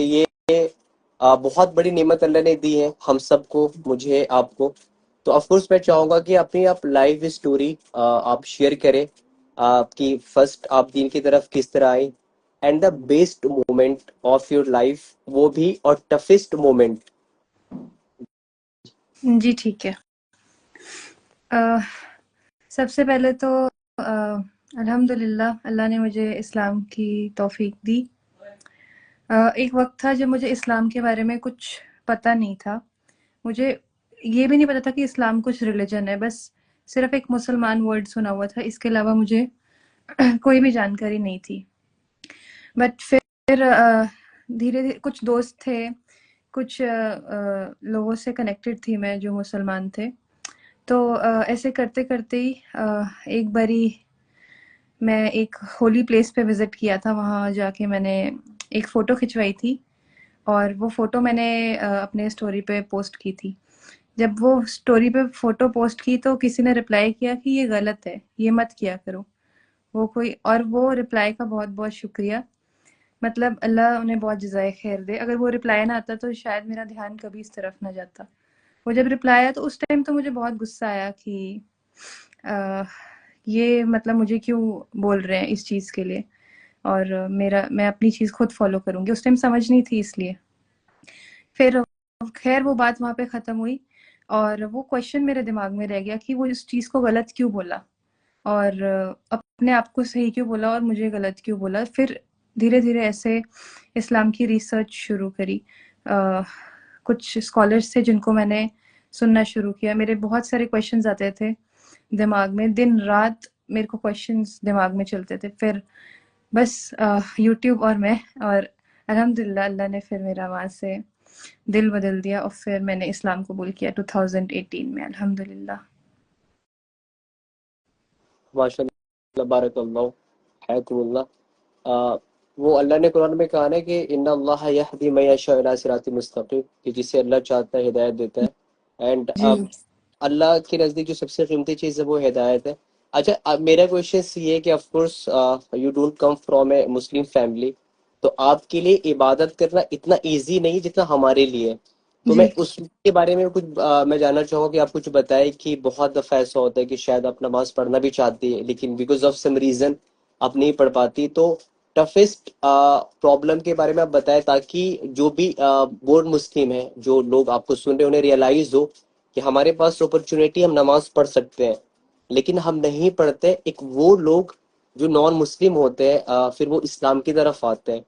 ये बहुत बड़ी नेमत अल्लाह ने दी है हम सबको, मुझे, आपको। तो ऑफ कोर्स मैं चाहूंगा कि अपनी आप लाइफ स्टोरी आप शेयर करें, आपकी फर्स्ट आप दीन की तरफ किस तरह आई, and the best moment of your life, वो भी, और टफेस्ट मोमेंट। जी ठीक है। अ, सबसे पहले तो अल्हम्दुलिल्लाह अल्लाह ने मुझे इस्लाम की तौफीक दी। एक वक्त था जब मुझे इस्लाम के बारे में कुछ पता नहीं था। मुझे ये भी नहीं पता था कि इस्लाम कुछ रिलीजन है, बस सिर्फ एक मुसलमान वर्ड सुना हुआ था, इसके अलावा मुझे कोई भी जानकारी नहीं थी। बट फिर धीरे धीरे कुछ दोस्त थे, कुछ लोगों से कनेक्टेड थी मैं जो मुसलमान थे। तो ऐसे करते करते ही एक बारी मैं एक होली प्लेस पे विजिट किया था। वहाँ जाके मैंने एक फ़ोटो खिंचवाई थी और वो फ़ोटो मैंने अपने स्टोरी पे पोस्ट की थी। जब वो स्टोरी पे फ़ोटो पोस्ट की तो किसी ने रिप्लाई किया कि ये गलत है, ये मत किया करो। वो कोई और वो रिप्लाई का बहुत-बहुत शुक्रिया। मतलब अल्लाह उन्हें बहुत जज़ाए खैर दे। अगर वो रिप्लाई ना आता तो शायद मेरा ध्यान कभी इस तरफ ना जाता। वो जब रिप्लाई आया तो उस टाइम तो मुझे बहुत गुस्सा आया कि अ, ये मतलब मुझे क्यों बोल रहे हैं इस चीज़ के लिए, और मेरा मैं अपनी चीज़ खुद फ़ॉलो करूँगी। उस टाइम समझ नहीं थी इसलिए। फिर ख़ैर वो बात वहाँ पे ख़त्म हुई और वो क्वेश्चन मेरे दिमाग में रह गया कि वो इस चीज़ को गलत क्यों बोला और अपने आप को सही क्यों बोला और मुझे गलत क्यों बोला। फिर धीरे-धीरे ऐसे इस्लाम की रिसर्च शुरू करी। अ, कुछ स्कॉलर्स थे जिनको मैंने सुनना शुरू किया। मेरे बहुत सारे क्वेश्चन्स आते थे दिमाग में, दिन-रात मेरे को क्वेश्चन्स दिमाग में चलते थे। फिर बस यूट्यूब और मैं, और अल्हम्दुलिल्लाह अल्लाह ने फिर मेरा वहाँ से दिल बदल दिया और फिर मैंने इस्लाम कबूल किया 2018 में अल्हम्दुलिल्लाह। माशाल्लाह, बारकल्लाह, हैकुमुल्लाह। वो अल्लाह ने कुरान में कहा ना कि इन्ना अल्लाह यहदी मन यशा इला सिरातिन मुस्तकीम, कि जिसे अल्लाह चाहता है हिदायत देता है। एंड जी। अल्लाह के नज़दीक जो सबसे कीमती चीज़ है वो हिदायत है। अच्छा, मेरा क्वेश्चन ये है कि of course you don't come from A Muslim family, तो आपके लिए इबादत करना इतना इजी नहीं जितना हमारे लिए है। तो मैं जी। उसके बारे में कुछ मैं जानना चाहूँगा कि आप कुछ बताएं कि बहुत दफ़ा ऐसा होता है कि शायद आप नमाज पढ़ना भी चाहती है लेकिन बिकॉज ऑफ सम रीज़न आप नहीं पढ़ पाती। तो टफेस्ट प्रॉब्लम के बारे में आप बताएं ताकि जो भी बोर्ड मुस्लिम है, जो लोग आपको सुन रहे हैं, उन्हें रियलाइज हो कि हमारे पास अपॉर्चुनिटी, हम नमाज पढ़ सकते हैं लेकिन हम नहीं पढ़ते। एक वो लोग जो नॉन मुस्लिम होते हैं, फिर वो इस्लाम की तरफ आते हैं,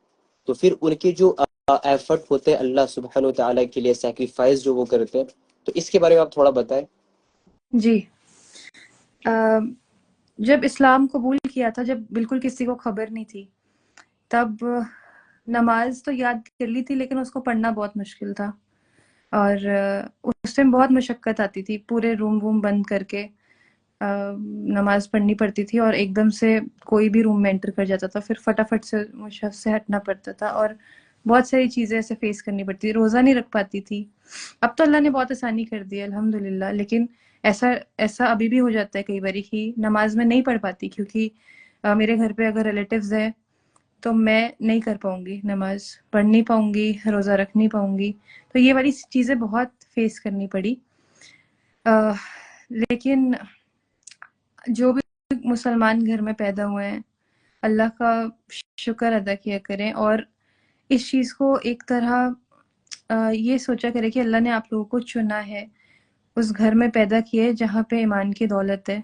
तो फिर उनके जो एफर्ट होते हैं अल्लाह सुब्हान व तआला के लिए, सैक्रिफाइस जो वो करते हैं, तो इसके बारे में आप थोड़ा बताएं। जी। अ, जब इस्लाम कबूल किया था, जब बिल्कुल किसी को खबर नहीं थी, तब नमाज तो याद कर ली थी लेकिन उसको पढ़ना बहुत मुश्किल था। और उस टाइम बहुत मशक्कत आती थी, पूरे रूम वूम बंद करके नमाज पढ़नी पड़ती थी और एकदम से कोई भी रूम में एंटर कर जाता था, फिर फटाफट से मुसहफ से हटना पड़ता था और बहुत सारी चीज़ें ऐसे फेस करनी पड़ती थी। रोज़ा नहीं रख पाती थी। अब तो अल्लाह ने बहुत आसानी कर दी है अल्हम्दुलिल्लाह, लेकिन ऐसा ऐसा अभी भी हो जाता है कई बारी कि नमाज में नहीं पढ़ पाती क्योंकि मेरे घर पे अगर रिलेटिव्स हैं तो मैं नहीं कर पाऊँगी नमाज, पढ़ नहीं पाऊँगी, रोज़ा रख नहीं पाऊँगी। तो ये वाली चीज़ें बहुत फेस करनी पड़ी। अ, लेकिन जो भी मुसलमान घर में पैदा हुए हैं, अल्लाह का शुक्र अदा किया करें और इस चीज़ को एक तरह ये सोचा करें कि अल्लाह ने आप लोगों को चुना है, उस घर में पैदा किया है जहाँ पे ईमान की दौलत है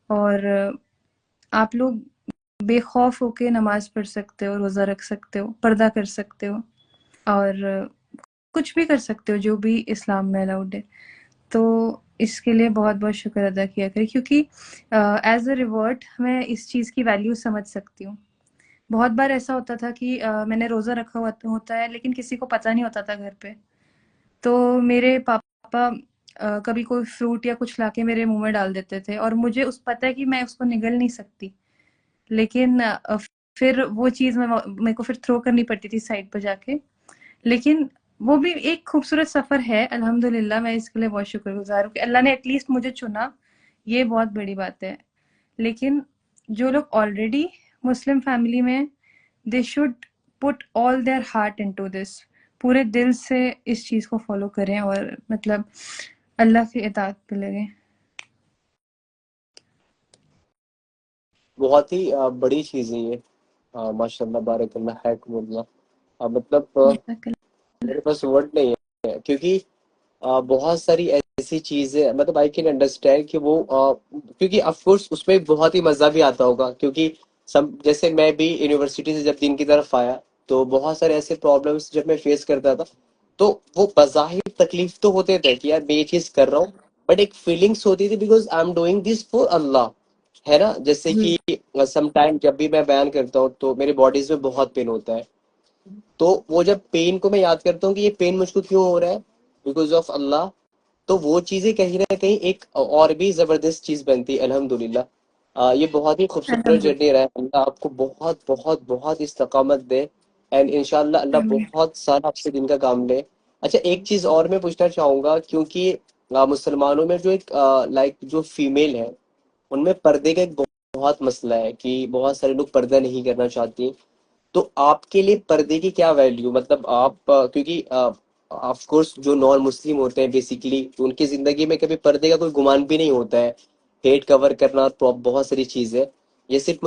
और आप लोग बेखौफ होके नमाज पढ़ सकते हो, रोज़ा रख सकते हो, पर्दा कर सकते हो और कुछ भी कर सकते हो जो भी इस्लाम में अलाउड है। तो इसके लिए बहुत-बहुत शुक्र अदा किया करें क्योंकि एज़ अ रिवर्ट मैं इस चीज़ की वैल्यू समझ सकती हूँ। बहुत बार ऐसा होता था कि मैंने रोज़ा रखा हुआ होता है लेकिन किसी को पता नहीं होता था घर पे। तो मेरे पापा कभी कोई फ्रूट या कुछ लाके मेरे मुँह में डाल देते थे और मुझे उस पता है कि मैं उसको निगल नहीं सकती। लेकिन फिर वो चीज़ मैं मेरे को फिर थ्रो करनी पड़ती थी साइड पे जाके। लेकिन वो भी एक खूबसूरत सफ़र है अल्हम्दुलिल्लाह, मैं इसके लिए बहुत शुक्रगुज़ार हूँ कि अल्लाह ने एटलीस्ट मुझे चुना, ये बहुत बड़ी बात है। लेकिन जो लोग ऑलरेडी मुस्लिम फैमिली में, they should put all their heart into this, पूरे दिल से इस चीज को फॉलो करें और मतलब अल्लाह की इताअत पे लगे। बहुत ही बड़ी चीज़ है ये। माशाल्लाह बारकल्लाह हैकुमुल्लाह। मतलब मेरे पास वर्ड नहीं है, क्योंकि बहुत सारी ऐसी चीजें, मतलब आई कैन अंडरस्टैंड कि वो क्योंकि ऑफ कोर्स उसमें बहुत ही मजा भी आता होगा, क्योंकि सब जैसे मैं भी यूनिवर्सिटी से जब दिन की तरफ आया, तो बहुत सारे ऐसे प्रॉब्लम्स जब मैं फेस करता था, तो वो बज़ाहिर तकलीफ तो होते थे कि यार मैं ये चीज कर रहा हूँ, बट एक फीलिंग्स होती थी because I am doing this for Allah, है ना। जैसे जी। कि सम टाइम जब भी मैं बयान करता हूँ तो मेरी बॉडीज में बहुत पेन होता है, तो वो जब पेन को मैं याद करता हूँ कि ये पेन मुझको क्यों हो रहा है, बिकॉज ऑफ अल्लाह, तो वो चीजें कहीं ना कहीं एक और भी जबरदस्त चीज बनती है अल्हम्दुलिल्लाह। ये बहुत ही खूबसूरत जर्नी अल्हम्दुलिल्लाह। रहा है। अल्लाह आपको बहुत बहुत बहुत इस्तकामत दे, एंड इंशाल्लाह अल्लाह आमीन। बहुत सारा आपसे दिन का काम ले। अच्छा, एक चीज और मैं पूछना चाहूंगा, क्योंकि मुसलमानों में जो एक लाइक जो फीमेल है, उनमें पर्दे का एक बहुत मसला है कि बहुत सारे लोग पर्दा नहीं करना चाहती। तो आपके लिए पर्दे की क्या वैल्यू, मतलब आप क्योंकि ऑफ कोर्स जो नॉन मुस्लिम होते हैं बेसिकली, तो उनकी जिंदगी में कभी पर्दे का कोई गुमान भी नहीं होता है। हेड कवर करना, बहुत सारी चीजें, ये सिर्फ